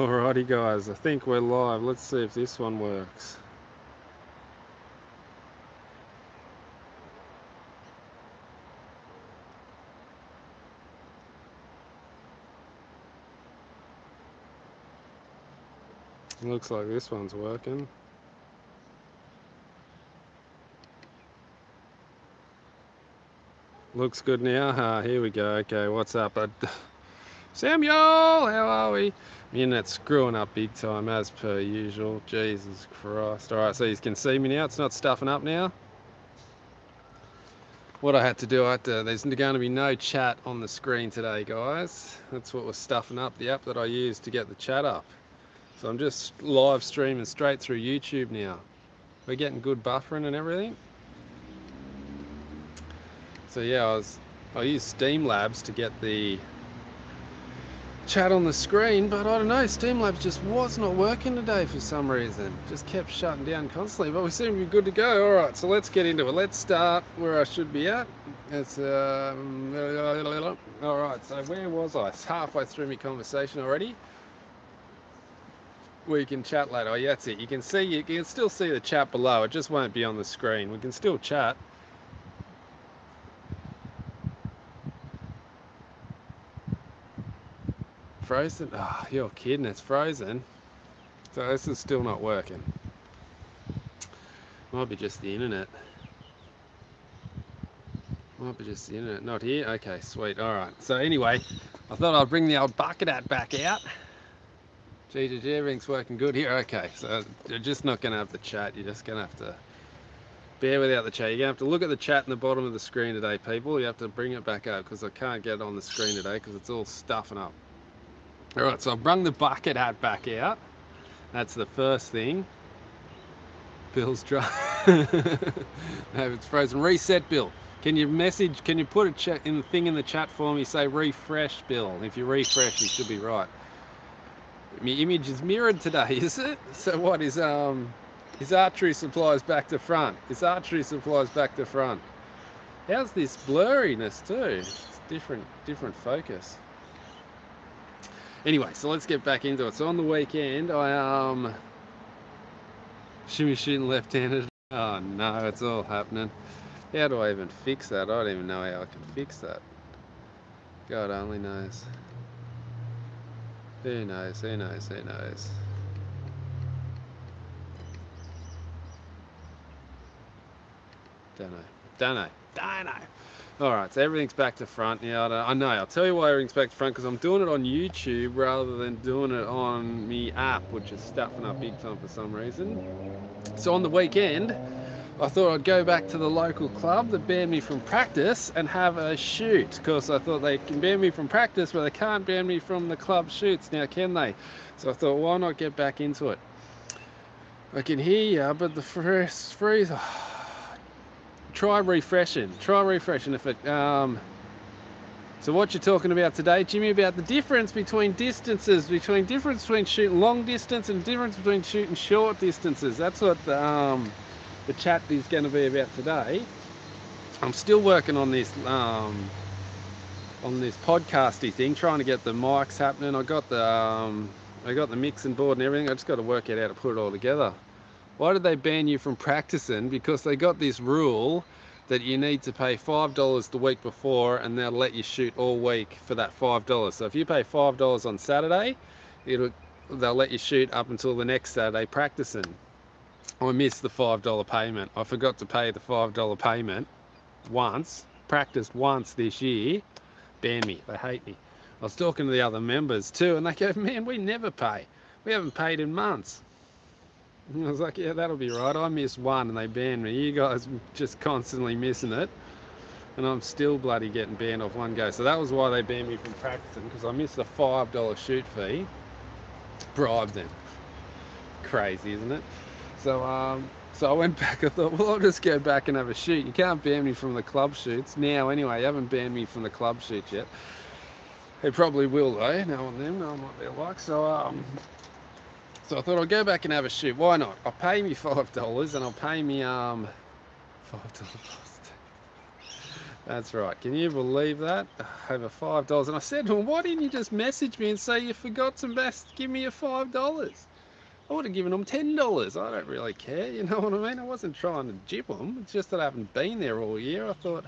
Alrighty guys, I think we're live. Let's see if this one works. Looks like this one's working. Looks good now. Here we go. Okay, what's up? Samuel, how are we? The internet's screwing up big time as per usual. Jesus Christ. Alright, so you can see me now. It's not stuffing up now. What I had to do, there's going to be no chat on the screen today, guys. That's what was stuffing up, the app that I used to get the chat up. So I'm just live streaming straight through YouTube now. We're getting good buffering and everything. So yeah, I used Streamlabs to get the chat on the screen, but I don't know, Streamlabs just was not working today for some reason. Just kept shutting down constantly, but we seem to be good to go. Alright, so let's get into it. Let's start where I should be at. It's alright, so where was I? It's halfway through my conversation already. We can chat later. Oh yeah, that's it. You can still see the chat below. It just won't be on the screen. We can still chat. Frozen? Oh, you're kidding, it's frozen. So this is still not working. Might be just the internet. Might be just the internet. Not here? Okay, sweet. Alright. So anyway, I thought I'd bring the old bucket hat back out. GGG, everything's working good here. Okay, so you're just not going to have the chat. You're just going to have to bear without the chat. You're going to have to look at the chat in the bottom of the screen today, people. You have to bring it back up because I can't get it on the screen today because it's all stuffing up. Alright, so I've brung the bucket hat back out. That's the first thing. Bill's dry. No, it's frozen. Reset, Bill. Can you put a chat in the thing in the chat for me? Say refresh, Bill. If you refresh, you should be right. My image is mirrored today, is it? So what is archery supplies back to front? Is archery supplies back to front? How's this blurriness too? It's different focus. Anyway, so let's get back into it. So on the weekend, I shimmy shooting left-handed. Oh no, it's all happening. How do I even fix that? I don't even know how I can fix that. God only knows. Who knows? Who knows? Who knows? Don't know. Alright, so everything's back to front now. I know, I'll tell you why everything's back to front, because I'm doing it on YouTube rather than doing it on me app, which is stuffing up big time for some reason. So on the weekend, I thought I'd go back to the local club that banned me from practice and have a shoot, because I thought they can ban me from practice, but they can't ban me from the club shoots now, can they? So I thought, why not get back into it? I can hear you, but the freeze. Try refreshing if it so what you're talking about today, Jimmy, about the difference between distances, between shooting long distance and difference between shooting short distances. That's what the chat is going to be about today. I'm still working on this podcasty thing, trying to get the mics happening. I got the mixing board and everything. I just got to work out how to put it all together. Why did they ban you from practicing? Because they got this rule that you need to pay $5 the week before and they'll let you shoot all week for that $5. So if you pay $5 on Saturday, they'll let you shoot up until the next Saturday practicing. I missed the $5 payment. I forgot to pay the $5 payment once, practiced once this year, ban me, they hate me. I was talking to the other members too and they go, man, we never pay. We haven't paid in months. And I was like, yeah, that'll be right. I missed one and they banned me. You guys just constantly missing it. And I'm still bloody getting banned off one go. So that was why they banned me from practicing, because I missed a $5 shoot fee. Bribed them. Crazy, isn't it? So I went back. I thought, well, I'll just go back and have a shoot. You can't ban me from the club shoots now anyway. You haven't banned me from the club shoots yet. They probably will though, knowing them, knowing what they're like. So I thought I'll go back and have a shoot. Why not? I'll pay me $5 and I'll pay me $5. That's right. Can you believe that? Over $5. And I said to him, why didn't you just message me and say you forgot to give me your $5? I would have given them $10. I don't really care, you know what I mean? I wasn't trying to jib them. It's just that I haven't been there all year. I thought,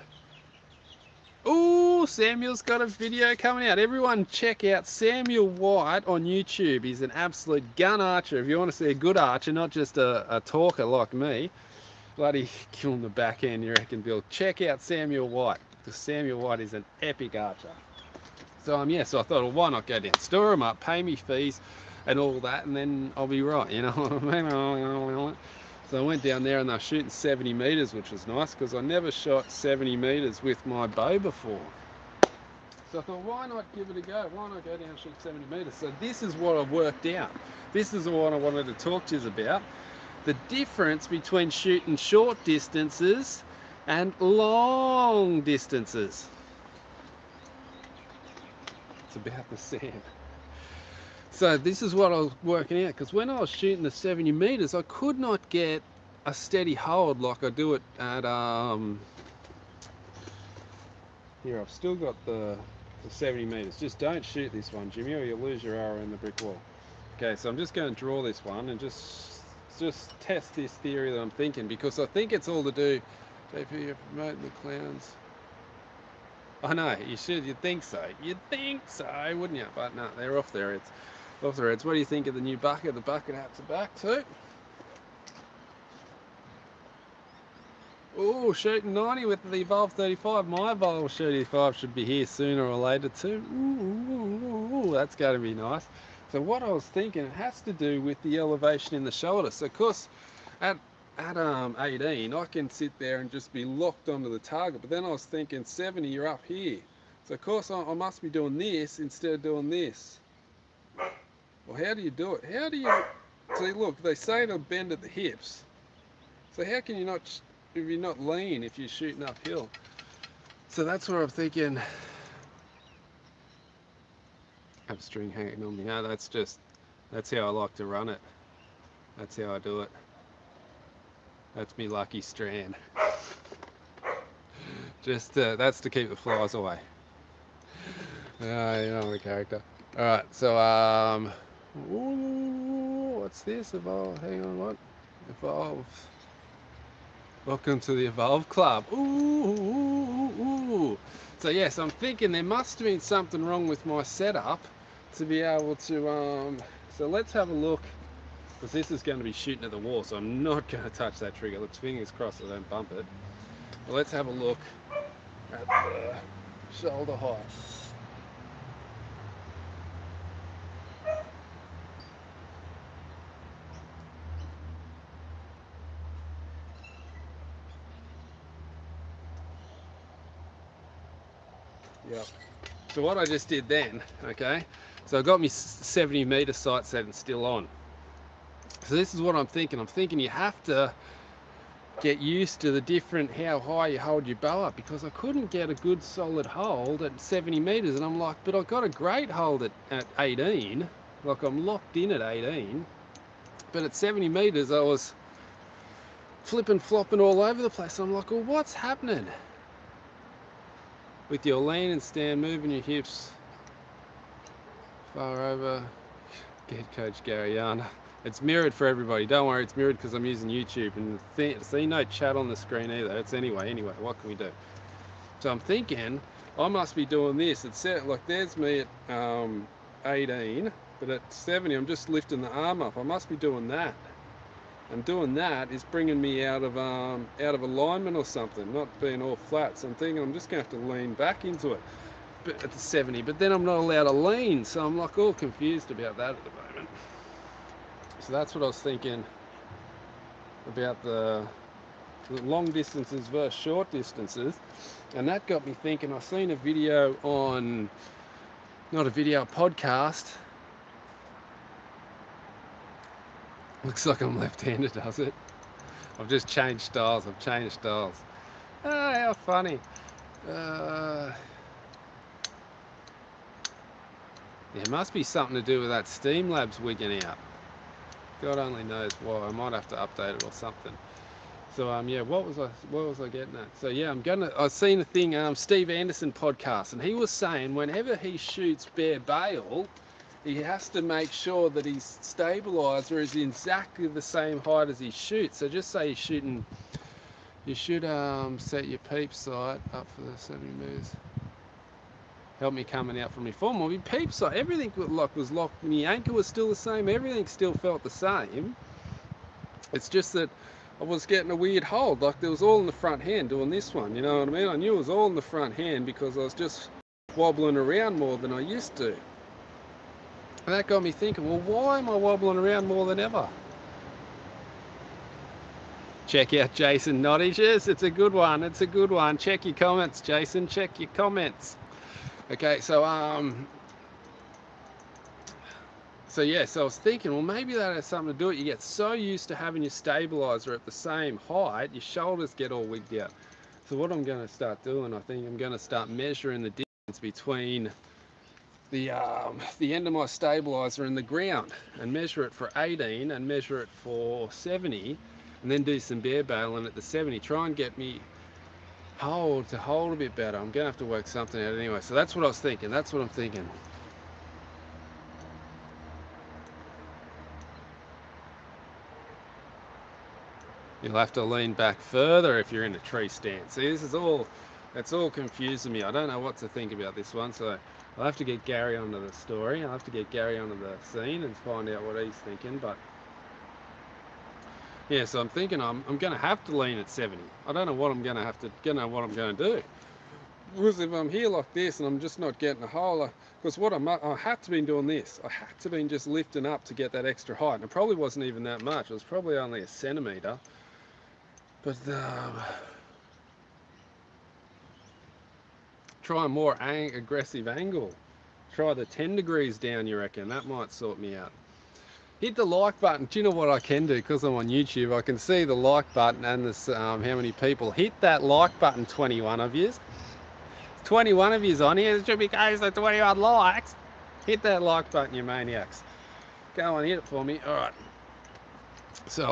oh, Samuel's got a video coming out. Everyone check out Samuel White on YouTube. He's an absolute gun archer. If you want to see a good archer, not just a talker like me. Bloody killing the backhand, you reckon, Bill? Check out Samuel White, because Samuel White is an epic archer. So yeah, so I thought, well, why not go down, store them up, pay me fees and all that, and then I'll be right, you know what I mean? So I went down there and they were shooting 70 meters, which was nice, because I never shot 70 meters with my bow before. So I thought, why not give it a go? Why not go down and shoot 70 meters? So this is what I've worked out. This is the one I wanted to talk to you about. The difference between shooting short distances and long distances. It's about the sand. So this is what I was working out, because when I was shooting the 70 meters, I could not get a steady hold like I do it at here. I've still got the 70 meters. Just don't shoot this one, Jimmy, or you'll lose your arrow in the brick wall. Okay, so I'm just going to draw this one and just test this theory that I'm thinking, because I think it's all to do. JP, you're promoting the clowns. I know, you should. You'd think so. You'd think so, wouldn't you? But no, they're off their heads. Off their heads. What do you think of the new bucket? The bucket hats are back too. Oh, shooting 90 with the Evolve 35. My Evolve 35 should be here sooner or later too. Ooh, that's going to be nice. So what I was thinking, it has to do with the elevation in the shoulder. So of course, at 18, I can sit there and just be locked onto the target. But then I was thinking 70, you're up here. So of course I must be doing this instead of doing this. Well, how do you do it? How do you, see, look, they say to bend at the hips. So how can you not, if you're not lean, if you're shooting uphill? So that's where I'm thinking, have string hanging on me. No, that's how I like to run it. That's how I do it. That's me lucky strand. Just that's to keep the flies away. You know the character. All right, so ooh, what's this? Evolve. Hang on, what? Evolve. Welcome to the Evolve Club. Ooh. So yes, I'm thinking there must have been something wrong with my setup to be able to, so let's have a look, because this is going to be shooting at the wall, so I'm not going to touch that trigger. Let's fingers crossed I don't bump it. But let's have a look at the shoulder height. Yep. So what I just did then, okay, so I got me 70 meter sight set and still on. So this is what I'm thinking. I'm thinking you have to get used to the different, how high you hold your bow up, because I couldn't get a good solid hold at 70 meters, and I'm like, but I got a great hold at 18, like I'm locked in at 18, but at 70 meters I was flipping, flopping all over the place. I'm like, well, what's happening? With your lean and stand, moving your hips far over. Get Coach Garyana. It's mirrored for everybody. Don't worry, it's mirrored because I'm using YouTube, and see, no chat on the screen either. It's anyway, what can we do? So I'm thinking I must be doing this. It's set like there's me at 18, but at 70 I'm just lifting the arm up. I must be doing that. And doing that is bringing me out of alignment or something, not being all flat. So I'm thinking I'm just going to have to lean back into it at the 70, but then I'm not allowed to lean, so I'm like all confused about that at the moment. So that's what I was thinking about the long distances versus short distances, and that got me thinking. I've seen a video on, not a video, a podcast. Looks like I'm left-handed, does it? I've just changed styles. Oh, how funny. There must be something to do with that Streamlabs wigging out. God only knows why. I might have to update it or something. So yeah, what was I getting at? So yeah, I've seen a thing, Steve Anderson podcast, and he was saying whenever he shoots bare bail, he has to make sure that his stabiliser is exactly the same height as he shoots. So just say he's shooting, you should set your peep sight up for the 70 metres. Help me coming out from my form. Well, my peep sight, everything was locked. My anchor was still the same. Everything still felt the same. It's just that I was getting a weird hold, like there was all in the front hand doing this one, you know what I mean? I knew it was all in the front hand because I was just wobbling around more than I used to. And that got me thinking, well, why am I wobbling around more than ever? Check out Jason Nottage. Yes, it's a good one. It's a good one. Check your comments, Jason. Check your comments. Okay, so yeah, so I was thinking, well, maybe that has something to do with it. You get so used to having your stabiliser at the same height, your shoulders get all wigged out. So what I'm going to start doing, I think I'm going to start measuring the distance between the end of my stabiliser and the ground, and measure it for 18 and measure it for 70, and then do some bare bailing at the 70. Try and get me hold a bit better. I'm going to have to work something out anyway. So that's what I was thinking. That's what I'm thinking. You'll have to lean back further if you're in a tree stand. See, it's all confusing me. I don't know what to think about this one, so I'll have to get Gary onto the story. I'll have to get Gary onto the scene and find out what he's thinking. But yeah, so I'm thinking I'm going to have to lean at 70. I don't know what I'm going to do. Because if I'm here like this and I'm just not getting a hold, because I had to been doing this. I had to been just lifting up to get that extra height. And it probably wasn't even that much. It was probably only a centimetre. But try a more aggressive angle. Try the 10 degrees down, you reckon? That might sort me out. Hit the like button. Do you know what I can do? Because I'm on YouTube, I can see the like button and this, how many people. Hit that like button, 21 of yous. 21 of yous on here. It should be close to 21 likes. Hit that like button, you maniacs. Go on, hit it for me. All right. So,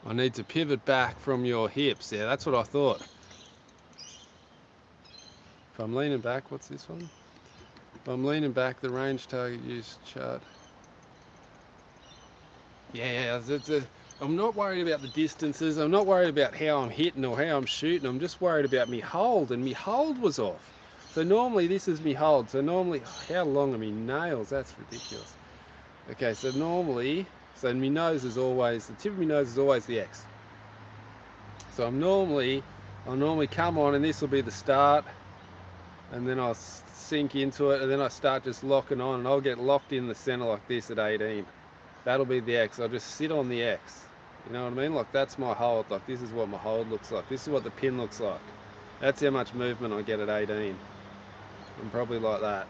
I need to pivot back from your hips. Yeah, that's what I thought. If I'm leaning back, what's this one? If I'm leaning back, the range target use chart. Yeah, I'm not worried about the distances. I'm not worried about how I'm hitting or how I'm shooting. I'm just worried about me hold, and me hold was off. So normally this is me hold. So normally, how long are me nails? That's ridiculous. Okay, so normally, so my nose is always, the tip of my nose is always the X. So I'll normally come on, and this will be the start, and then I'll sink into it, and then I start just locking on, and I'll get locked in the center like this at 18. That'll be the X. I'll just sit on the X. You know what I mean? Like that's my hold. Like this is what my hold looks like. This is what the pin looks like. That's how much movement I get at 18. I'm probably like that.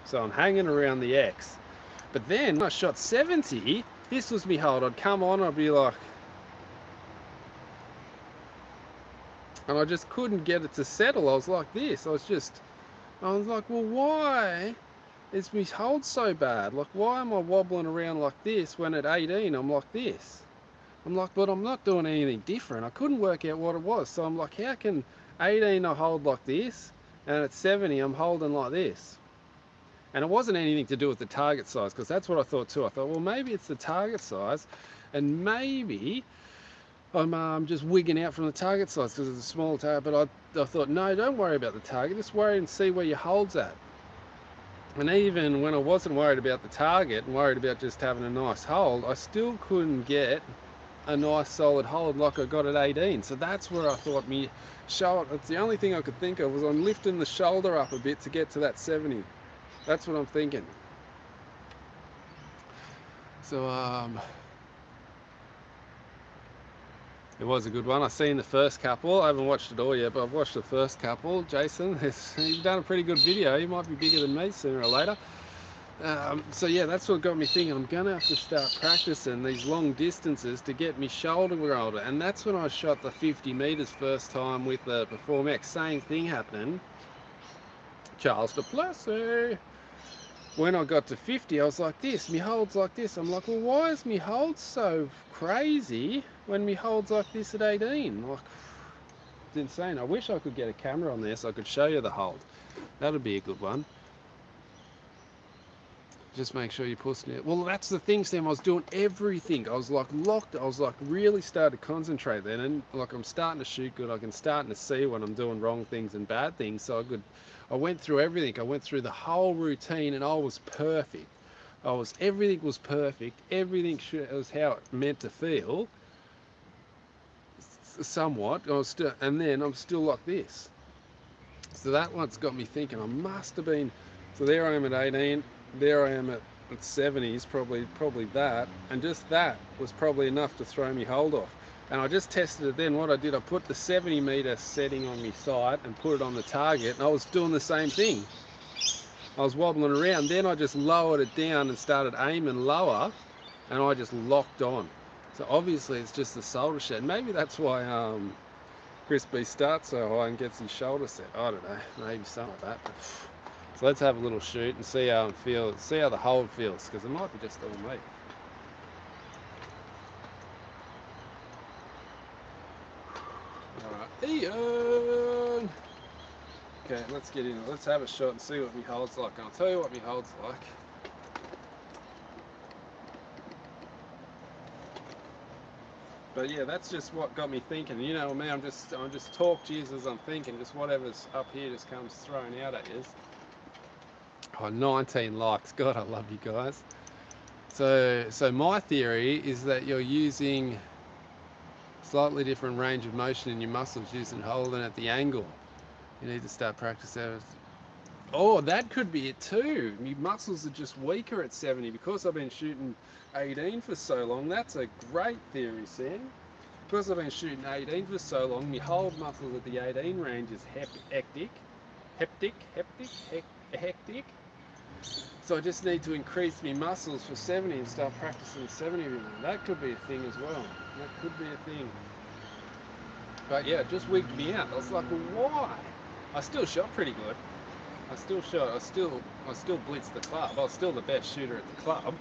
So I'm hanging around the X. But then when I shot 70, this was me hold. I'd come on, I'd be like, and I just couldn't get it to settle. I was like this. I was like, well, why is me hold so bad? Like, why am I wobbling around like this when at 18 I'm like this? I'm like, but I'm not doing anything different. I couldn't work out what it was. So I'm like, how can 18 I hold like this, and at 70 I'm holding like this? And it wasn't anything to do with the target size, because that's what I thought too. I thought, well, maybe it's the target size, and maybe I'm just wigging out from the target size because it's a smaller target. But I thought, no, don't worry about the target. Just worry and see where your hold's at. And even when I wasn't worried about the target and worried about just having a nice hold, I still couldn't get a nice solid hold like I got at 18. So that's where I thought me shoulder, that's the only thing I could think of, was I'm lifting the shoulder up a bit to get to that 70. That's what I'm thinking. So it was a good one. I've seen the first couple. I haven't watched it all yet, but I've watched the first couple. Jason, you've done a pretty good video. You might be bigger than me sooner or later. So yeah, that's what got me thinking, I'm going to have to start practicing these long distances to get me shoulder roller. And that's when I shot the 50 meters first time with the Perform X. Same thing happening. Charles Duplessis. when I got to 50, I was like this, me hold's like this. I'm like, well, why is me hold so crazy when me hold's like this at 18? Like, it's insane. I wish I could get a camera on there so I could show you the hold. That'd be a good one. Just make sure you push it. Well, that's the thing, Sam. I was doing everything. I was like locked. I was like really started to concentrate then, and like I'm starting to shoot good. I'm starting to see when I'm doing wrong things and bad things. So I went through everything. I went through the whole routine, and I was perfect. Everything was perfect. Everything was how it meant to feel. Somewhat. And then I'm still like this. So that one's got me thinking. I must have been. So there I am at 18. There I am at 70s, probably that, and just that was probably enough to throw me hold off. And I just tested it then. What I did, I put the 70-meter setting on my sight and put it on the target, and I was doing the same thing. I was wobbling around. Then I just lowered it down and started aiming lower, and I just locked on. So obviously it's just the shoulder shed. Maybe that's why Chris B starts so high and gets his shoulder set. I don't know, maybe something like that. So let's have a little shoot and see how it feels, see how the hold feels, because it might be just all me. Alright, Ian! Okay, let's get in. Let's have a shot and see what my hold's like. And I'll tell you what my hold's like. But yeah, that's just what got me thinking. You know me, I'm just talk Jesus, I'm thinking, just whatever's up here just comes thrown out at you. Oh, 19 likes. God, I love you guys. So my theory is that you're using slightly different range of motion in your muscles using holding at the angle. You need to start practicing. Oh, that could be it too. My muscles are just weaker at 70 because I've been shooting 18 for so long. That's a great theory, Sam. Because I've been shooting 18 for so long, my hold muscles at the 18 range is hectic. So I just need to increase my muscles for 70 and start practicing 70 with them. That could be a thing as well. That could be a thing. But yeah, it just wigged me out. I was like, well, why? I still shot pretty good. I still blitzed the club. I was still the best shooter at the club.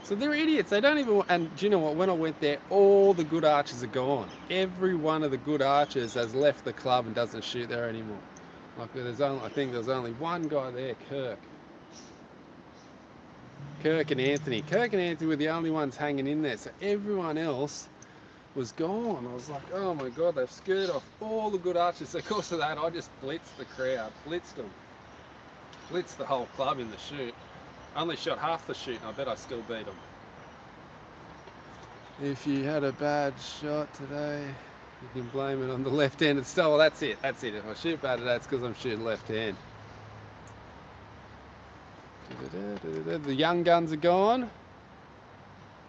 So they're idiots. They don't even. And do you know what? When I went there, all the good archers are gone. Every one of the good archers has left the club and doesn't shoot there anymore. Like I think there's only one guy there, Kirk and Anthony. Kirk and Anthony were the only ones hanging in there. So everyone else was gone. I was like, oh my God, they've scared off all the good archers. So because of that, I just blitzed the crowd, blitzed them, blitzed the whole club in the shoot. I only shot half the shoot, and I bet I still beat them. If you had a bad shot today, you can blame it on the left-handed stuff. Well, that's it. If I shoot bad, that's because I'm shooting left hand. The young guns are gone.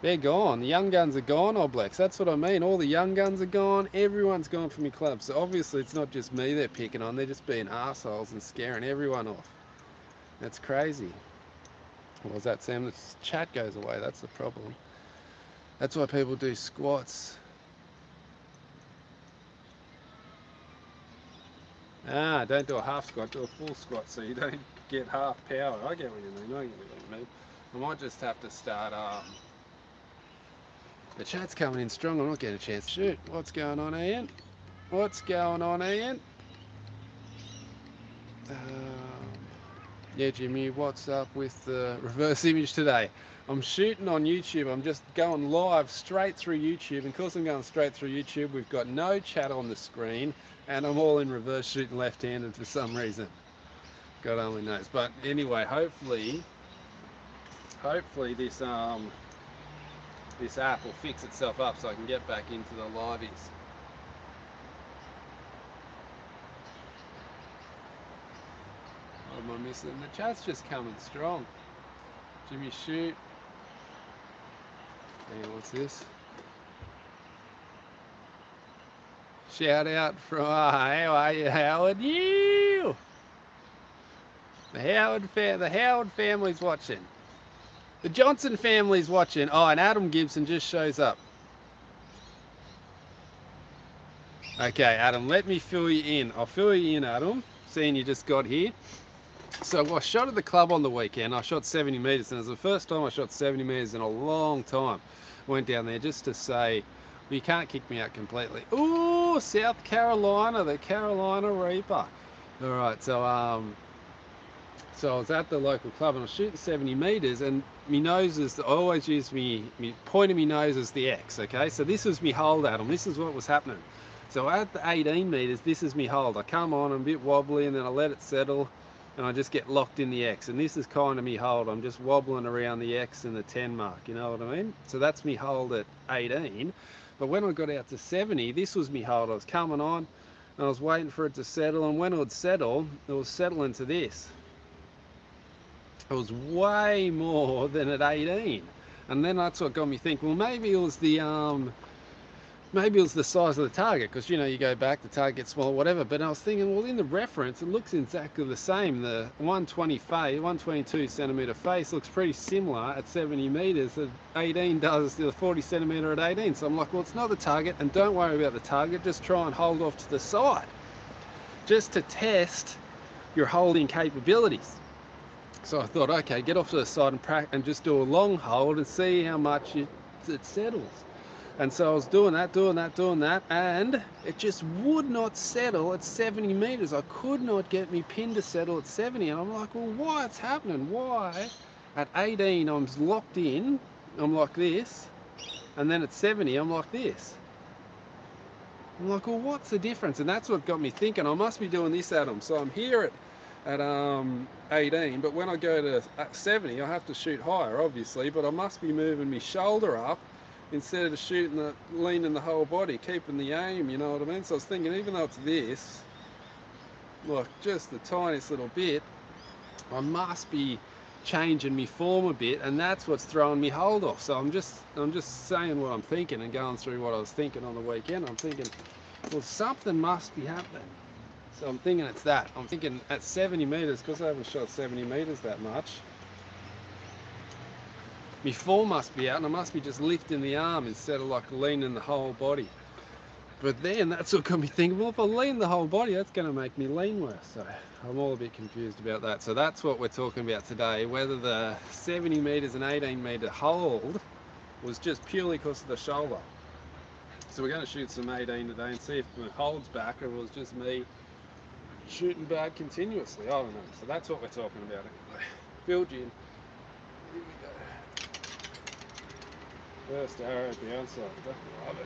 They're gone. The young guns are gone, Oblex. That's what I mean. All the young guns are gone. Everyone's gone from your club. So obviously it's not just me they're picking on. They're just being assholes and scaring everyone off. That's crazy. What was that, Sam? The chat goes away. That's the problem. That's why people do squats. Don't do a half squat. Do a full squat so you don't get half power. I get what you mean. I might just have to start... The chat's coming in strong. I'm not getting a chance to shoot. What's going on, Ian? What's going on, Ian? Yeah, Jimmy, what's up with the reverse image today? I'm shooting on YouTube. I'm just going live straight through YouTube. And because I'm going straight through YouTube, we've got no chat on the screen. And I'm all in reverse shooting left-handed for some reason. God only knows. But anyway, hopefully this app will fix itself up so I can get back into the liveys. What am I missing? The chat's just coming strong. Jimmy, shoot. Hey, what's this? Shout out from, how are you, Howard? You! The Howard family's watching. The Johnson family's watching. Oh, and Adam Gibson just shows up. Okay, Adam, let me fill you in. I'll fill you in, Adam, seeing you just got here. So I shot at the club on the weekend. I shot 70 metres, and it was the first time I shot 70 metres in a long time. Went down there just to say, well, you can't kick me out completely. Ooh, South Carolina, the Carolina Reaper. All right, so I was at the local club and I was shooting 70 metres, and my nose is, I always use me point of my nose as the X, okay? So this was me hold at them. This is what was happening. So at the 18 metres, this is me hold. I come on, I'm a bit wobbly, and then I let it settle, and I just get locked in the X. And this is kind of me hold. I'm just wobbling around the X and the 10 mark, you know what I mean? So that's me hold at 18. But when I got out to 70, this was me hold. I was coming on, and I was waiting for it to settle, and when it would settle, it was settling to this. It was way more than at 18. And then that's what got me thinking, well, maybe it was the size of the target, because you know, you go back, the target gets smaller, whatever. But I was thinking, well, in the reference it looks exactly the same. The 122 centimeter face looks pretty similar at 70 meters. At 18 does the 40 centimeter at 18. So I'm like, well, it's not the target, and don't worry about the target, just try and hold off to the side just to test your holding capabilities. So I thought, okay, get off to the side and just do a long hold and see how much it settles. And so I was doing that, and it just would not settle at 70 meters. I could not get me pin to settle at 70. And I'm like, well, why it's happening? Why at 18 I'm locked in, I'm like this, and then at 70 I'm like this? I'm like, well, what's the difference? And that's what got me thinking, I must be doing this at them. So I'm here at 18, but when I go to 70 I have to shoot higher, obviously, but I must be moving my shoulder up instead of shooting leaning the whole body, keeping the aim, you know what I mean? So I was thinking, even though it's this, like just the tiniest little bit, I must be changing me form a bit, and that's what's throwing me hold off. So I'm just saying what I'm thinking and going through what I was thinking on the weekend. I'm thinking, well, something must be happening. So I'm thinking it's that. I'm thinking at 70 meters, because I haven't shot 70 meters that much, my form must be out, and I must be just lifting the arm instead of like leaning the whole body. But then that's what got me thinking, well, if I lean the whole body, that's going to make me lean worse. So I'm all a bit confused about that. So that's what we're talking about today, whether the 70 meters and 18 meter hold was just purely because of the shoulder. So we're going to shoot some 18 today and see if it holds back, or it was just me shooting bad continuously. I don't know. So that's what we're talking about anyway. Bill Jim. Here we go. First arrow down, so I love it.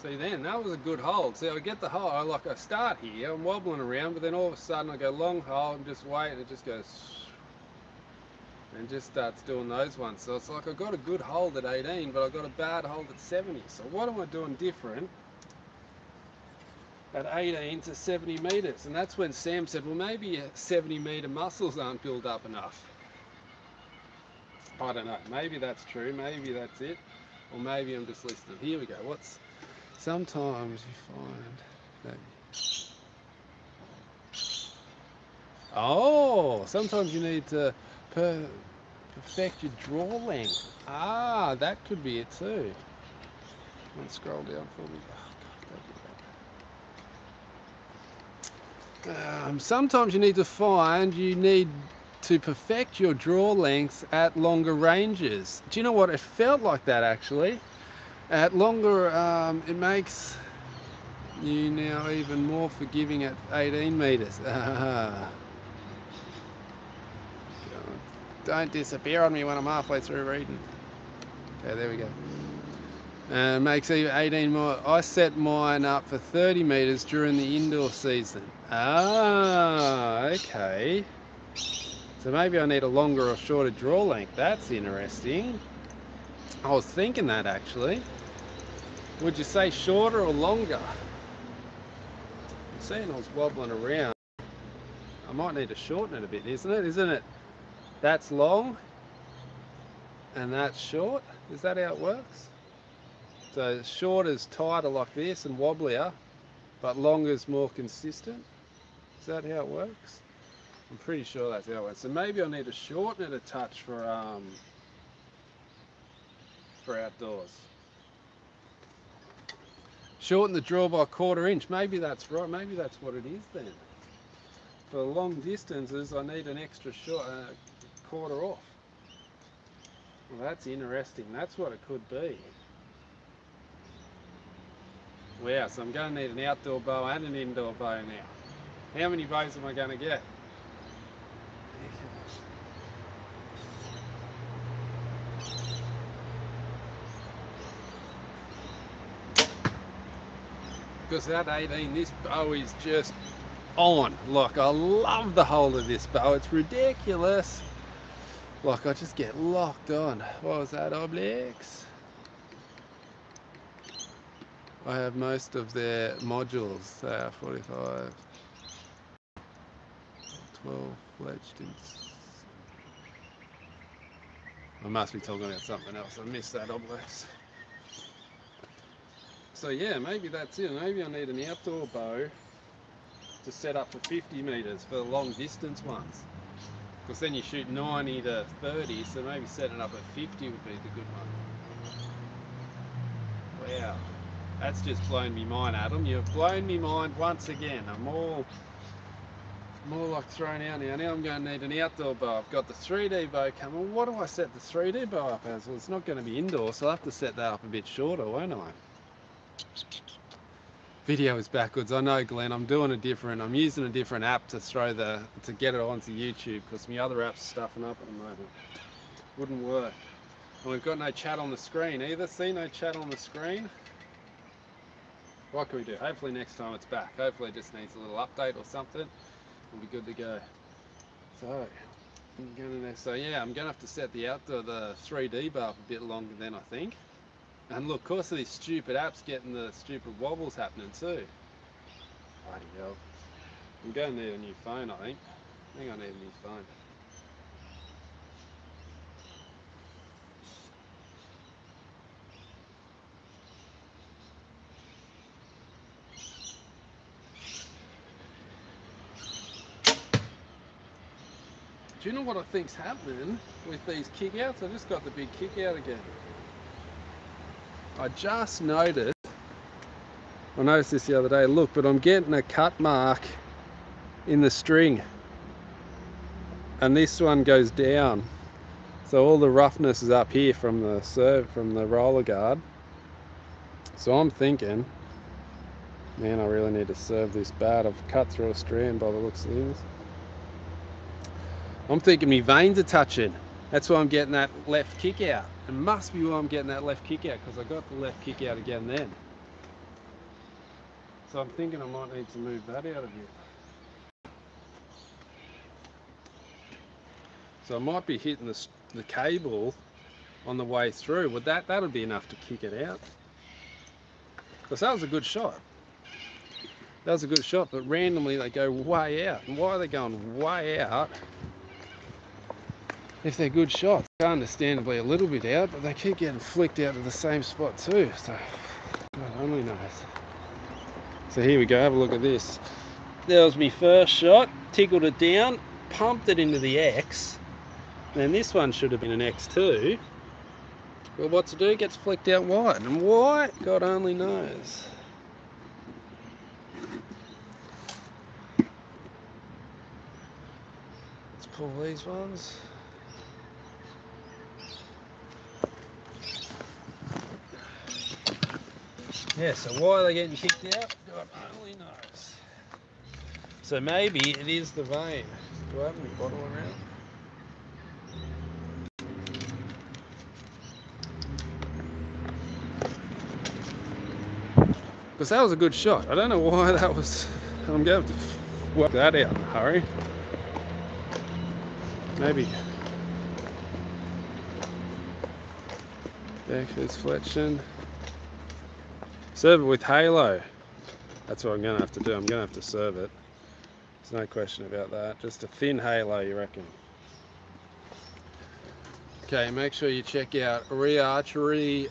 See, then that was a good hold. See, I get the hold, like I start here, I'm wobbling around, but then all of a sudden I go long hold and just wait, and it just goes and just starts doing those ones. So it's like I got a good hold at 18, but I got a bad hold at 70. So what am I doing different at 18 to 70 meters? And that's when Sam said, well, maybe 70 meter muscles aren't built up enough. I don't know, maybe that's true, maybe that's it, or maybe I'm just listening. Here we go. Sometimes you find that, sometimes you need to perfect your draw length. That could be it too. Let's scroll down for me. Sometimes you need to perfect your draw lengths at longer ranges. Do you know what? It felt like that actually. At longer, it makes you now even more forgiving at 18 meters. Don't disappear on me when I'm halfway through reading. Okay, there we go. Makes even 18 more. I set mine up for 30 meters during the indoor season. Okay. So maybe I need a longer or shorter draw length. That's interesting. I was thinking that actually. Would you say shorter or longer? I'm seeing I was wobbling around. I might need to shorten it a bit, isn't it? Isn't it? That's long and that's short. Is that how it works? So short is tighter like this and wobblier, but longer is more consistent. Is that how it works? I'm pretty sure that's how it works. So maybe I need to shorten it a touch for outdoors. Shorten the draw by 1/4 inch. Maybe that's right. Maybe that's what it is then. For long distances, I need an extra short, 1/4 off. Well, that's interesting. That's what it could be. Wow, so I'm going to need an outdoor bow and an indoor bow now. How many bows am I going to get? Because at 18, this bow is just on. Like, I love the hold of this bow. It's ridiculous. Like, I just get locked on. What was that, Oblix? I have most of their modules. They are 45, 12 fledged. I must be talking about something else. I missed that, Oblix. So yeah, maybe that's it. Maybe I need an outdoor bow to set up for 50 meters for the long distance ones. Because then you shoot 90 to 30, so maybe setting up at 50 would be the good one. Wow, that's just blown me mind, Adam. You've blown me mind once again. I'm more like thrown out now. Now I'm going to need an outdoor bow. I've got the 3D bow coming. What do I set the 3D bow up as? Well, it's not going to be indoor, so I'll have to set that up a bit shorter, won't I? Video is backwards. I know, Glenn. I'm using a different app to get it onto YouTube because my other app's stuffing up at the moment. Wouldn't work. And we've got no chat on the screen either. See, no chat on the screen. What can we do? Hopefully next time it's back. Hopefully it just needs a little update or something. We'll be good to go. So yeah, I'm gonna have to set the 3D bar up a bit longer than I think. And look, of course, these stupid apps getting the stupid wobbles happening too. Bloody hell. I'm going to need a new phone, I think. I think I need a new phone. Do you know what I think's happening with these kickouts? I just got the big kick out again. I just noticed, I noticed this the other day, look, but I'm getting a cut mark in the string. And this one goes down. So all the roughness is up here from the roller guard. So I'm thinking, man, I really need to serve this bad. I've cut through a strand by the looks of things. I'm thinking my veins are touching. That's why I'm getting that left kick out. It must be why I'm getting that left kick out, because I got the left kick out again then. So I'm thinking I might need to move that out of here. So I might be hitting the cable on the way through. Well, that'll be enough to kick it out. Because that was a good shot. That was a good shot, but randomly they go way out. And why are they going way out? If they're good shots, understandably a little bit out, but they keep getting flicked out to the same spot too. So God only knows. So here we go, have a look at this. There was my first shot, tickled it down, pumped it into the X. Then this one should have been an X2. Well, what to do? Gets flicked out wide. And why? God only knows. Let's pull these ones. Yeah, so why are they getting kicked out? God only knows. So maybe it is the vein. Do I have any bottle around? Because that was a good shot. I don't know why that was. I'm going to have to work that out in a hurry. Maybe. Backwards flexion. Serve it with halo. That's what I'm going to have to do. I'm going to have to serve it. There's no question about that. Just a thin halo, you reckon? Okay, make sure you check out archery.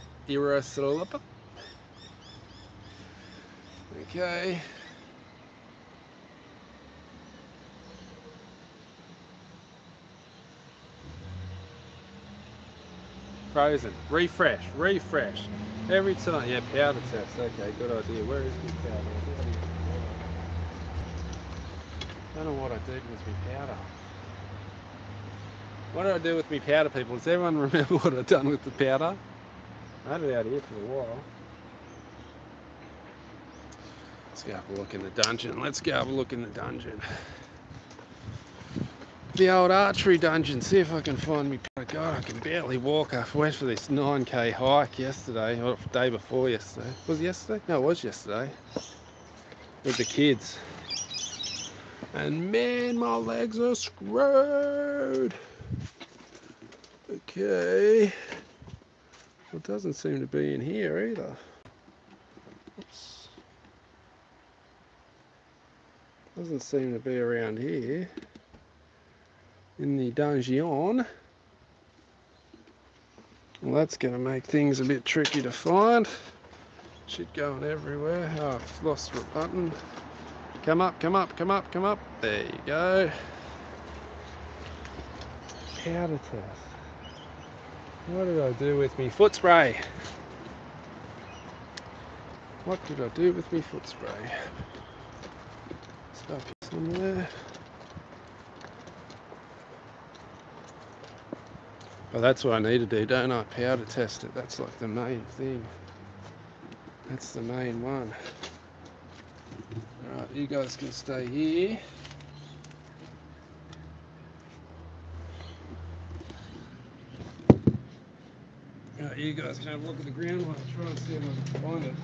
Okay. frozen. Refresh, refresh. Every time, yeah, powder test. Okay, good idea. Where is my powder? I don't know what I did with my powder. What did I do with my powder, people? Does everyone remember what I've done with the powder? I had it out here for a while. Let's go have a look in the dungeon. Let's go have a look in the dungeon. The old archery dungeon. See if I can find me powder. God, I can barely walk. I went for this 9k hike yesterday, or the day before yesterday. Was it yesterday? No, it was yesterday. With the kids. And man, my legs are screwed. Okay. Well, it doesn't seem to be in here either. Oops. Doesn't seem to be around here. In the dungeon. Well, that's going to make things a bit tricky to find. Shit going everywhere. Oh, I've lost the button. Come up, come up, come up, come up. There you go. Powder test. What did I do with me foot spray? What did I do with me foot spray? Stuff somewhere. Well, that's what I need to do, don't I? Powder test it. That's like the main thing. That's the main one. Alright, you guys can stay here. Alright, you guys can have a look at the ground while I try and see if I can find it.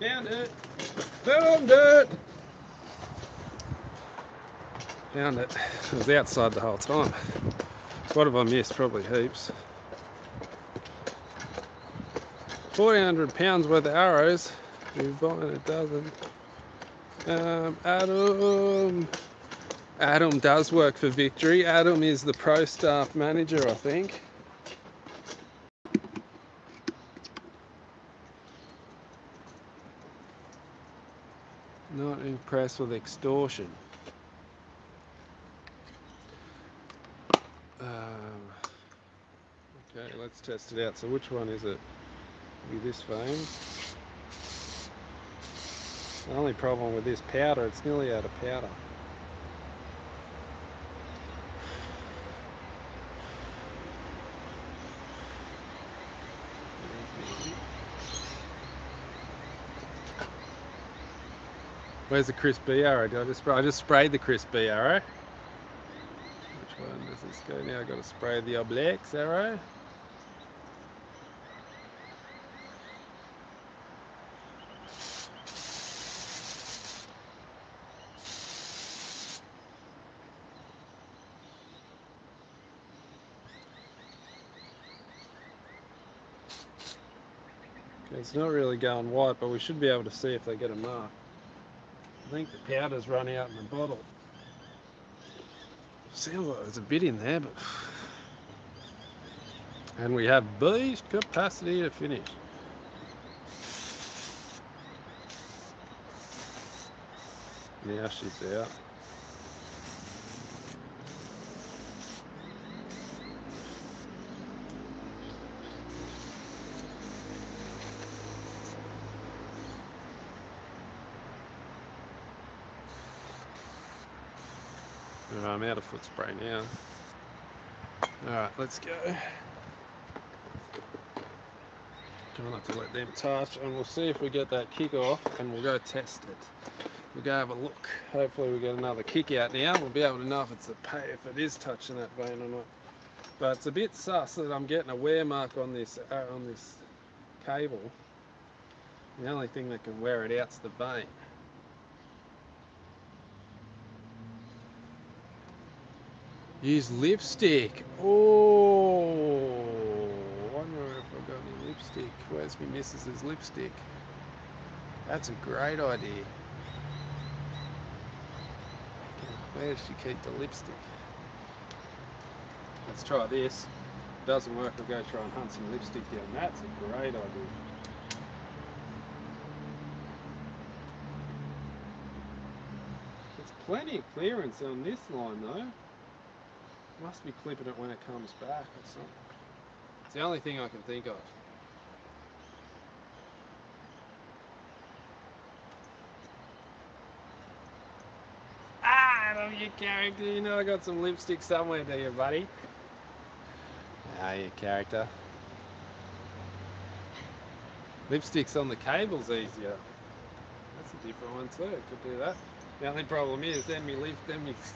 Found it! Found it! Found it. It was outside the whole time. What have I missed? Probably heaps. 1,400 pounds worth of arrows. We've bought a dozen. Adam does work for Victory. Adam is the pro staff manager, I think. Not impressed with extortion. Okay, let's test it out. So which one is it? Be this vein. The only problem with this powder, it's nearly out of powder. Where's the crisp B arrow? I just sprayed the crisp B arrow. Which one does this go now? I've got to spray the obliques arrow. It's not really going white, but we should be able to see if they get a mark. I think the powder's run out in the bottle. Sounds like there's a bit in there, but... And we have beast capacity to finish. Now she's out. I'm out of foot spray now. Alright, let's go. Try not to let them touch, and we'll see if we get that kick off, and we'll go test it. We'll go have a look. Hopefully we get another kick out now. We'll be able to know if it is touching that vein or not. But it's a bit sus that I'm getting a wear mark on this cable. The only thing that can wear it out's the vein. Use lipstick. Oh, I wonder if I've got any lipstick. Where's my missus's lipstick? That's a great idea. Where does she keep the lipstick? Let's try this. If it doesn't work, we'll go try and hunt some lipstick down. That's a great idea. There's plenty of clearance on this line though. Must be clipping it when it comes back or something. It's the only thing I can think of. Ah, I love your character. You know I got some lipstick somewhere, do you, buddy? Ah, your character. Lipsticks on the cable's easier. That's a different one too. Could do that. The only problem is then my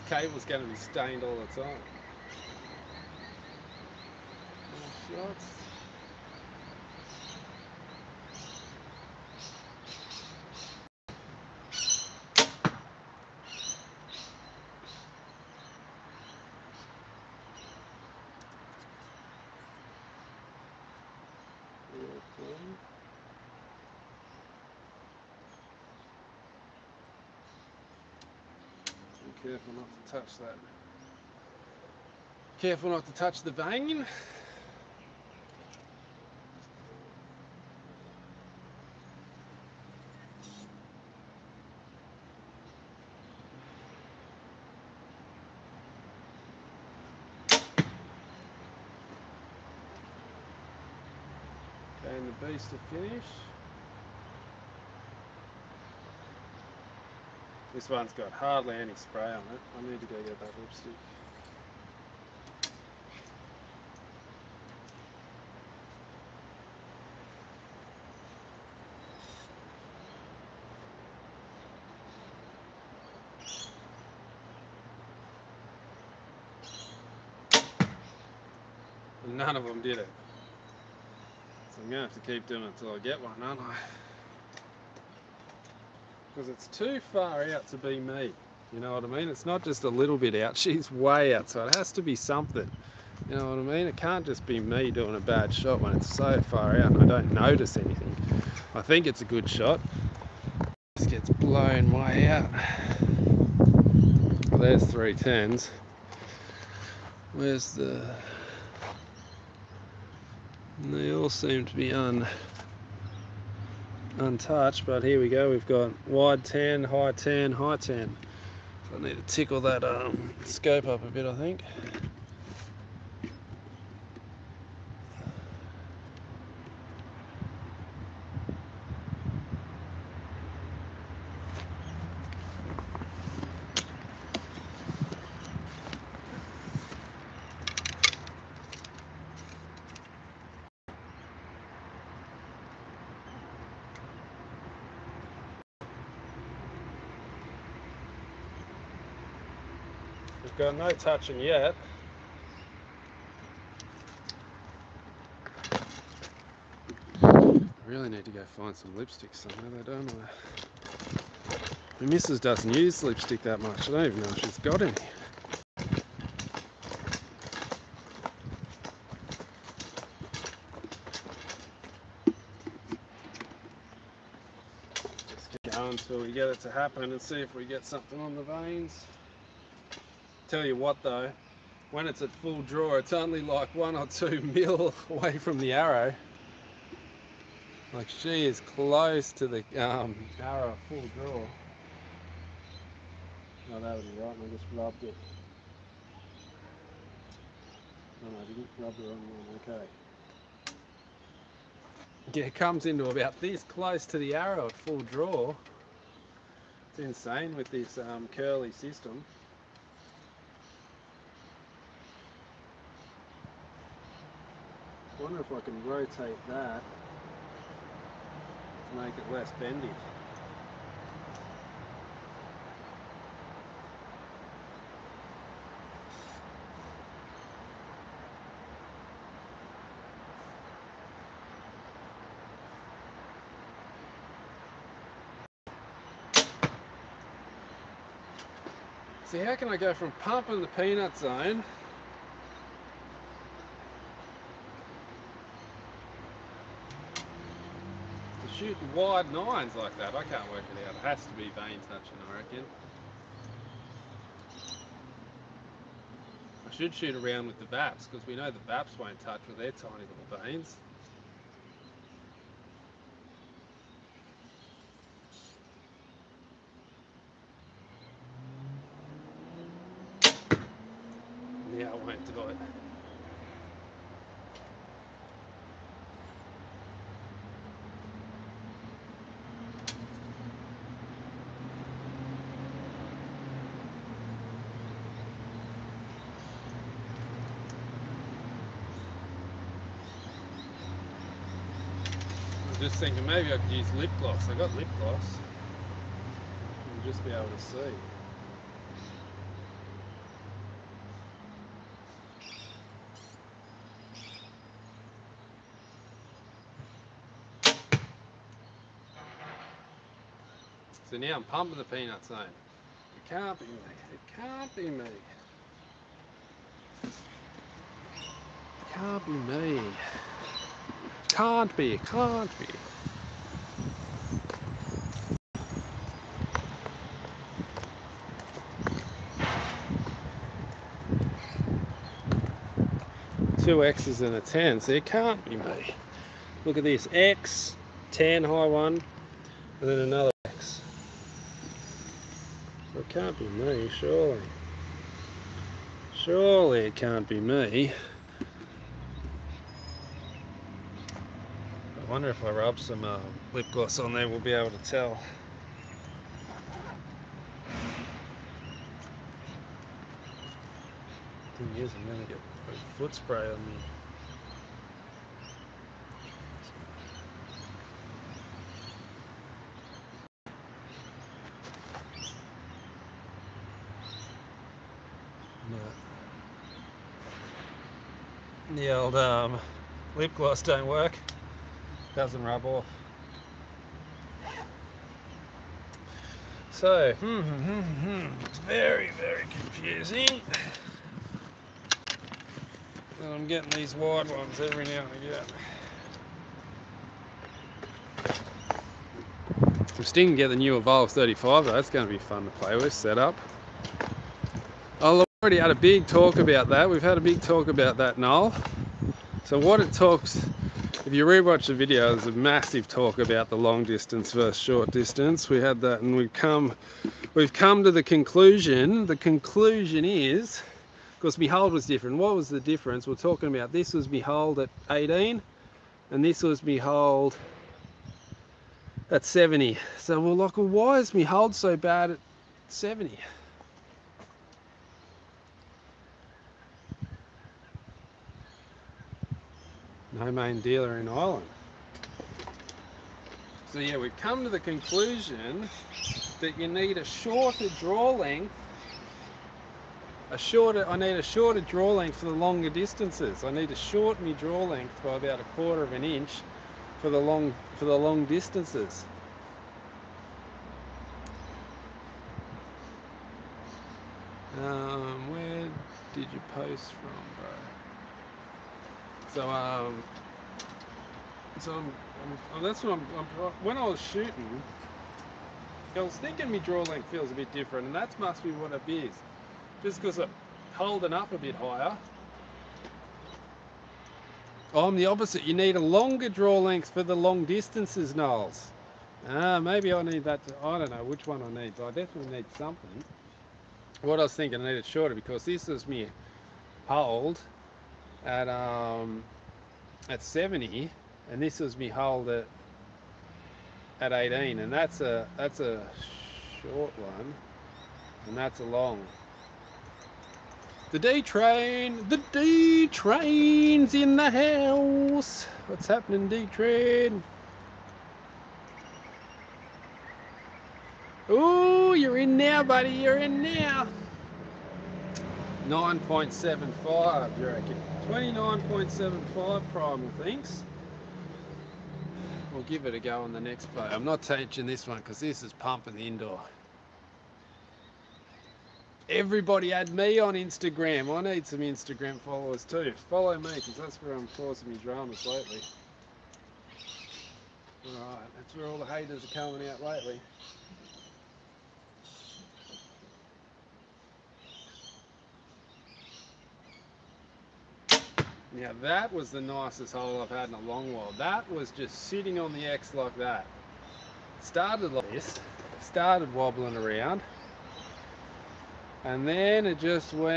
cable's going to be stained all the time. Shots. Be careful not to touch that. Careful not to touch the vein. And the beast to finish. This one's got hardly any spray on it. I need to go get that lipstick. And none of them did it. So I'm going to have to keep doing it until I get one, aren't I? Because it's too far out to be me. You know what I mean? It's not just a little bit out. She's way out, so it has to be something. You know what I mean? It can't just be me doing a bad shot when it's so far out and I don't notice anything. I think it's a good shot. This gets blown way out. Well, there's 310s. Where's the... And they all seem to be untouched, but here we go. We've got wide 10, high 10, high 10. So I need to tickle that scope up a bit, I think. We've got no touching yet. I really need to go find some lipstick somewhere though, don't I? My missus doesn't use lipstick that much. I don't even know if she's got any. Just keep going until we get it to happen and see if we get something on the veins. Tell you what though, when it's at full draw, it's only like 1 or 2 mil away from the arrow. Like she is close to the arrow at full draw. No, that would be right, and I just rubbed it. No, I didn't rub the wrong one, okay. Yeah, it comes into about this close to the arrow at full draw. It's insane with this curly system. wonder if I can rotate that to make it less bendy. See, how can I go from pumping the peanut zone to shooting wide nines like that? I can't work it out. It has to be vein touching, I reckon. I should shoot around with the vaps, because we know the vaps won't touch with their tiny little veins. Yeah, I won't do it. I'm just thinking maybe I could use lip gloss. I got lip gloss. You'll just be able to see. So now I'm pumping the peanut zone. It can't be me. It can't be me. It can't be me. Can't be. It can't be. Two X's and a 10, so it can't be me. Look at this. X, 10, high one, and then another X. So it can't be me, surely. Surely it can't be me. I wonder if I rub some lip gloss on there, we'll be able to tell. The thing is, I'm going to get foot spray on me. No. The old lip gloss don't work. Doesn't rub off. So, it's very, very confusing. And I'm getting these wide ones every now and again. I'm still going to get the new Evolve 35 though. That's going to be fun to play with, set up. I've already had a big talk about that. We've had a big talk about that, Noel. So what it talks, if you rewatch the video, there's a massive talk about the long distance versus short distance. We had that, and we've come to the conclusion. The conclusion is, because my hold was different. What was the difference? We're talking about this was my hold at 18, and this was my hold at 70. So we're like, well, why is my hold so bad at 70? No main dealer in Ireland. So yeah, we've come to the conclusion that you need a shorter draw length. I need a shorter draw length for the longer distances. I need to shorten my draw length by about 1/4 of an inch for the long distances. Where did you post from, bro? So that's what when I was shooting, I was thinking my draw length feels a bit different, and that must be what it is. Just because I'm holding up a bit higher. I'm the opposite. You need a longer draw length for the long distances, Knowles. Maybe I need that. I don't know which one I need, but I definitely need something. What I was thinking, I need it shorter because this is me hold at 70, and this was me hold at 18, and that's a short one, and that's a long. The D-train's in the house. What's happening, D-train? Oh, you're in now, buddy, you're in now. 9.75, you reckon? 29.75 primal thinks. We'll give it a go on the next play. I'm not teaching this one because this is pumping the indoor. Everybody add me on Instagram. I need some Instagram followers too. Follow me because that's where I'm causing me dramas lately. Alright, that's where all the haters are coming out lately. Now that was the nicest hole I've had in a long while. That was just sitting on the X like that. Started like this, started wobbling around, and then it just went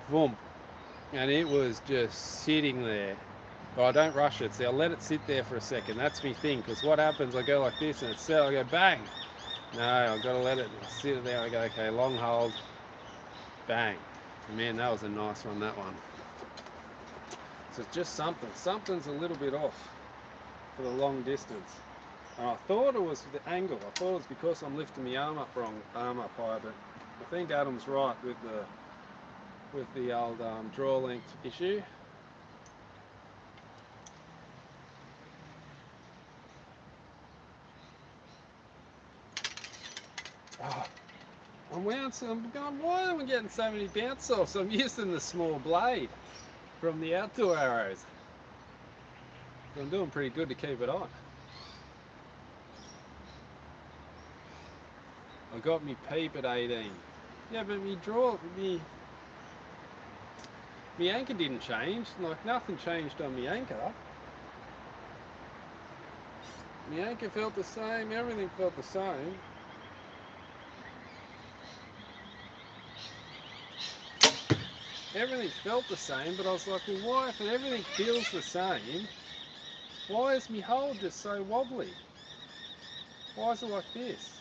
boom, and it was just sitting there. But I don't rush it, see, I'll let it sit there for a second. That's my thing, because what happens, I go like this and it's set, I go bang. No, I've got to let it sit there. I go, okay, long hold, bang. Man, that was a nice one, that one. So it's just something's a little bit off for the long distance. And I thought it was the angle. I thought it was because I'm lifting my arm up high, but I think Adam's right with the old draw length issue. Oh, I'm going, why am I getting so many bounce offs? I'm using the small blade from the outdoor arrows. So I'm doing pretty good to keep it on. I got me peep at 18. Yeah, but me anchor didn't change. Like nothing changed on me anchor. My anchor felt the same, everything felt the same. Everything felt the same, but I was like, well, why, if everything feels the same, why is my hole just so wobbly? Why is it like this?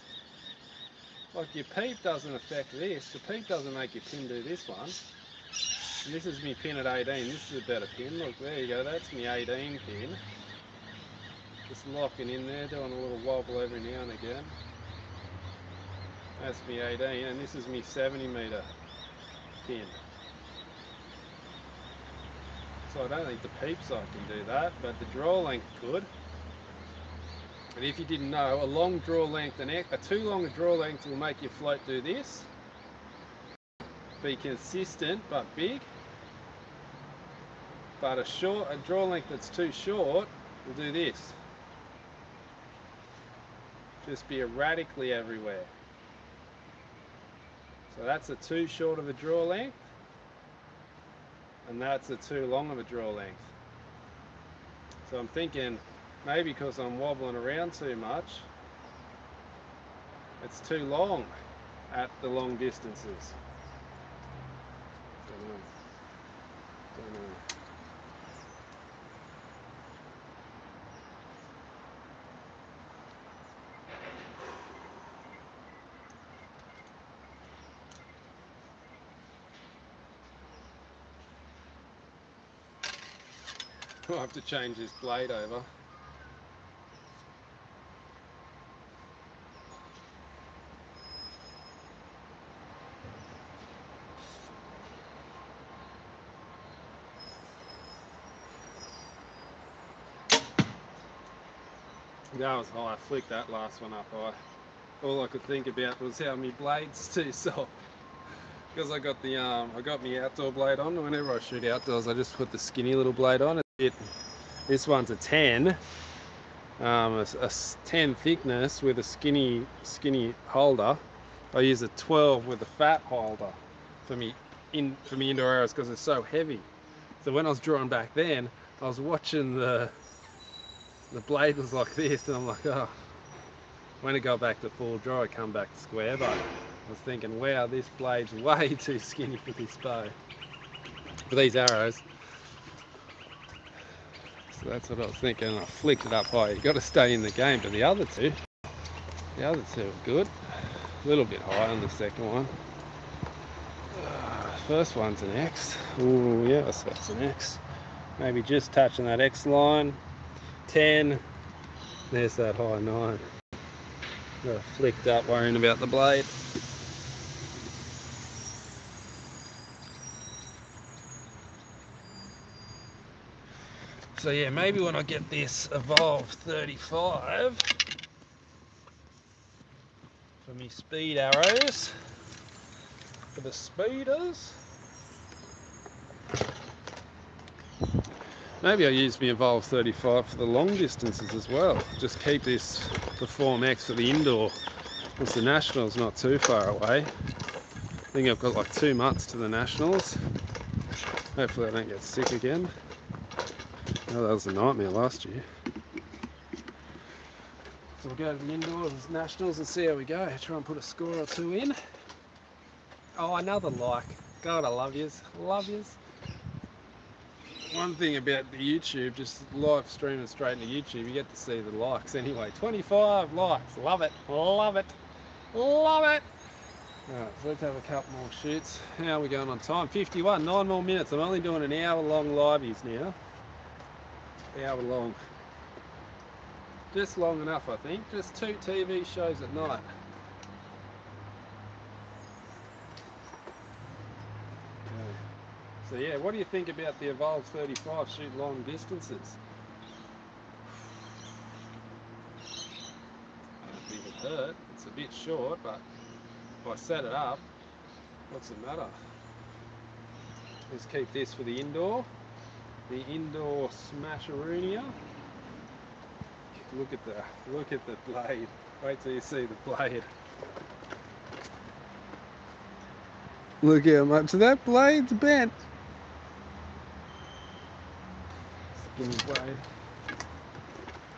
Like your peep doesn't affect this. The peep doesn't make your pin do this one. And this is my pin at 18. This is a better pin. Look, there you go. That's my 18 pin. Just locking in there, doing a little wobble every now and again. That's my 18, and this is my 70 metre pin. So I don't think the peep side can do that, but the draw length could. And if you didn't know, a long draw length and a too long a draw length will make your float do this. Be consistent but big. But a draw length that's too short will do this. Just be erratically everywhere. So that's a too short of a draw length. And that's a too long of a draw length. So I'm thinking maybe because I'm wobbling around too much, it's too long at the long distances. Don't know. I'll have to change this blade over. That was high. I flicked that last one up high. All I could think about was how my blade's too soft. Because I got the I got my outdoor blade on. Whenever I shoot outdoors, I just put the skinny little blade on. This one's a 10, a 10 thickness with a skinny holder. I use a 12 with a fat holder for me indoor arrows because it's so heavy. So when I was drawing back then, I was watching the blade was like this, and I'm like, oh. When it got back to full draw, I come back to square, but I was thinking, wow, this blade's way too skinny for this bow, for these arrows. So that's what I was thinking, and I flicked it up high. You got to stay in the game. But the other two are good. A little bit higher on the second one. first one's an X. Oh yes, that's an X. Maybe just touching that X line. 10. There's that high 9. Got flicked up worrying about the blade. So yeah, maybe when I get this Evolve 35 for me speed arrows, for the speeders, maybe I use my Evolve 35 for the long distances as well. Just keep this Perform X for the indoor, because the Nationals not too far away. I think I've got like 2 months to the Nationals. Hopefully I don't get sick again. Oh, that was a nightmare last year. So we'll go to the indoors, Nationals, and see how we go. Try and put a score or 2 in. Oh, another like. God, I love yous. Love yous. One thing about the YouTube, just live streaming straight into YouTube, you get to see the likes anyway. 25 likes. Love it. Love it. Love it. Alright, so let's have a couple more shoots. How are we going on time? 51. 9 more minutes. I'm only doing an hour-long liveys now. Hour long. Just long enough, I think. Just 2 TV shows at night. Okay. So yeah, what do you think about the Evolve 35 shoot long distances? I don't think it hurt. It's a bit short, but if I set it up, what's the matter? Let's keep this for the indoor. The indoor smasheroonia. Look at the blade. Wait till you see the blade. Look how much that blade's bent. Skinny blade.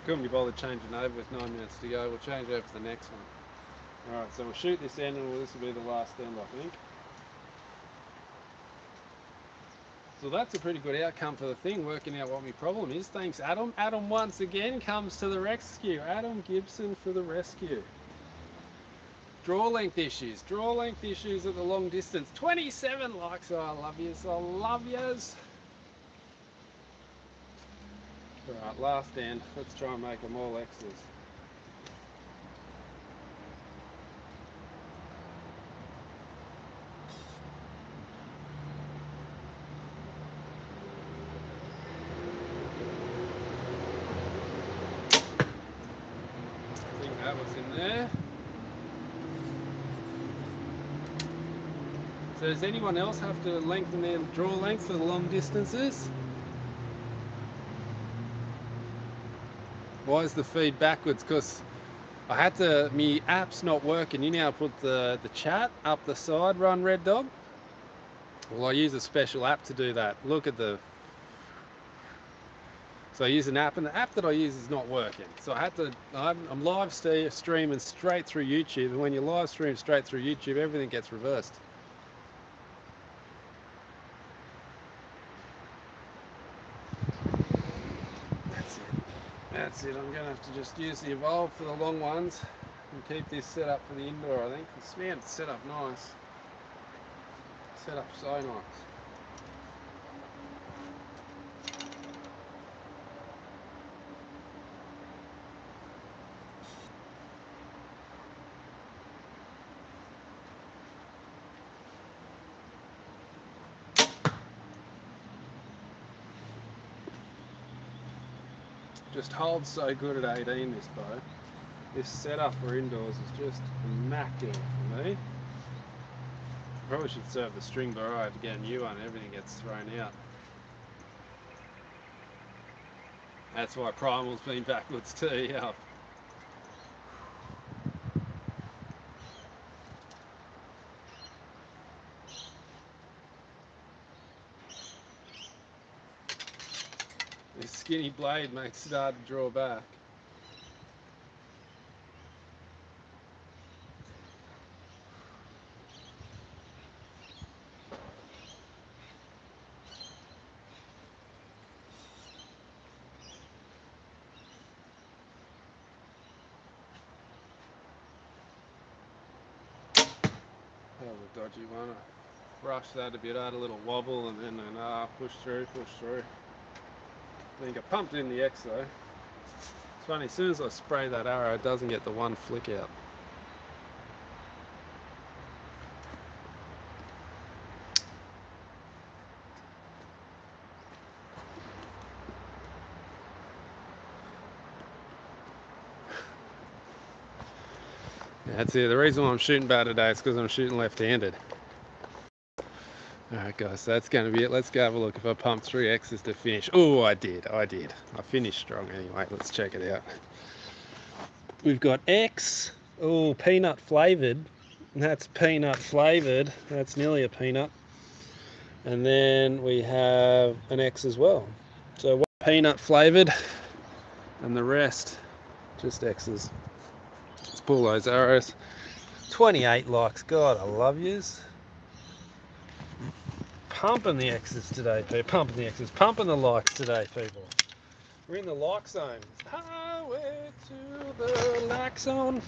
Couldn't be bothered changing over with 9 minutes to go. We'll change over to the next one. Alright, so we'll shoot this end and this will be the last end, I think. So that's a pretty good outcome for the thing, working out what my problem is. Thanks, Adam. Adam once again comes to the rescue. Adam Gibson for the rescue. Draw length issues. Draw length issues at the long distance. 27 likes. Oh, I love yous. I love yous. Alright, last end. Let's try and make them all X's. I think that was in there. So does anyone else have to lengthen their draw length for the long distances? Why is the feed backwards? Because I had to, my app's not working. You now put the chat up the side, run Red Dog. Well, I use a special app to do that. Look at the, so I use an app, and the app that I use is not working. So I had to, I'm live streaming straight through YouTube, and when you live stream straight through YouTube, everything gets reversed. That's it. I'm going to have to just use the Evolve for the long ones and keep this set up for the indoor, I think. It's, man, it's set up nice. Set up so nice. Just holds so good at 18, this bow. This setup for indoors is just immaculate for me. Probably should serve the string bow. I have to get a new one, everything gets thrown out. That's why Primal's been backwards too, yeah. This skinny blade makes it hard to draw back. That was a dodgy one. brush that a bit, add a little wobble, and then push through, push through. I think I pumped in the X though. It's funny, as soon as I spray that arrow, it doesn't get the one flick out. That's it. The reason why I'm shooting bad today is because I'm shooting left-handed. Alright guys, so that's going to be it. Let's go have a look if I pump 3 X's to finish. Oh, I did. I finished strong anyway. Let's check it out. We've got X. Oh, peanut flavoured. That's peanut flavoured. That's nearly a peanut. And then we have an X as well. So one peanut flavoured and the rest just X's. Let's pull those arrows. 28 likes. God, I love yous. Pumping the X's today, people. Pumping the X's. Pumping the likes today, people. We're in the like zone. Highway to the like zone.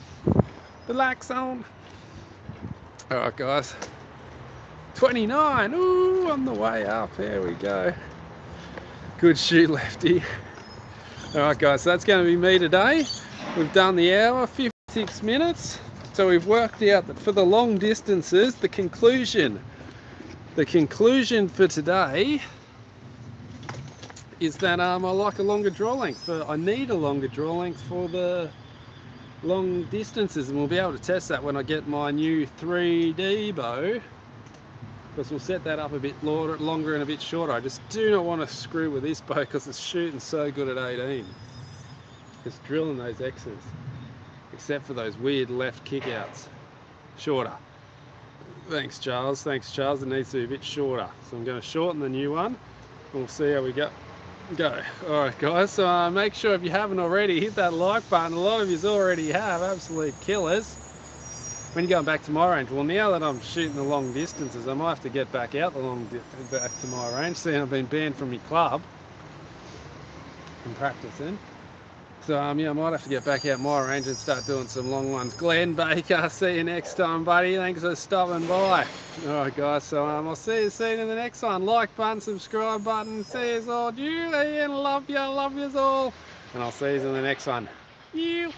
The like zone. Alright, guys. 29. Ooh, on the way up. There we go. Good shoot, lefty. Alright, guys. So that's going to be me today. We've done the hour, 56 minutes. So we've worked out that for the long distances, the conclusion for today is that I like a longer draw length. I need a longer draw length for the long distances, and we'll be able to test that when I get my new 3D bow, because we'll set that up a bit longer and a bit shorter. I just do not want to screw with this bow because it's shooting so good at 18. Just drilling those X's, except for those weird left kickouts. Shorter. Thanks Charles, it needs to be a bit shorter. So I'm going to shorten the new one, and we'll see how we go. Alright guys, so make sure if you haven't already, hit that like button. A lot of you already have, absolute killers. When you're going back to my range, well now that I'm shooting the long distances, I might have to get back out back to my range, seeing I've been banned from my club and practicing. So yeah, I might have to get back out my range and start doing some long ones. Glenn Baker, see you next time, buddy. Thanks for stopping by. Alright guys, so I'll see you soon in the next one. Like button, subscribe button. See you all. Julian, love yous all. And I'll see you in the next one. You.